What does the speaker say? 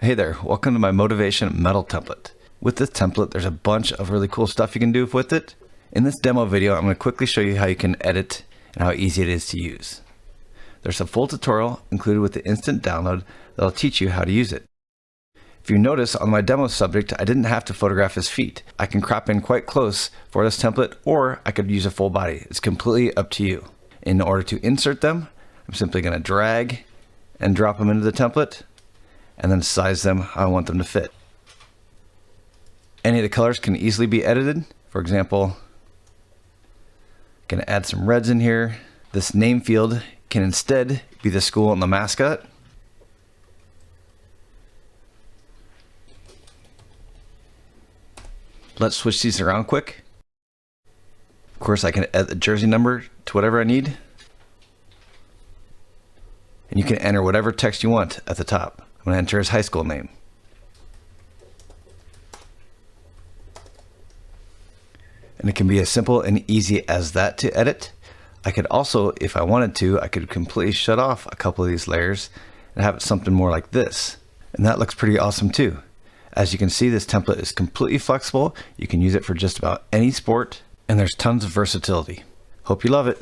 Hey there, welcome to my motivation metal template. With this template, there's a bunch of really cool stuff you can do with it. In this demo video, I'm going to quickly show you how you can edit and how easy it is to use. There's a full tutorial included with the instant download that'll teach you how to use it. If you notice on my demo subject, I didn't have to photograph his feet. I can crop in quite close for this template, or I could use a full body. It's completely up to you. In order to insert them, I'm simply going to drag and drop them into the template, and then size them how I want them to fit. Any of the colors can easily be edited. For example, I can add some reds in here. This name field can instead be the school and the mascot. Let's switch these around quick. Of course, I can add the jersey number to whatever I need. And you can enter whatever text you want at the top. I'm going to enter his high school name. And it can be as simple and easy as that to edit. I could also, if I wanted to, I could completely shut off a couple of these layers and have it something more like this. And that looks pretty awesome too. As you can see, this template is completely flexible. You can use it for just about any sport, and there's tons of versatility. Hope you love it.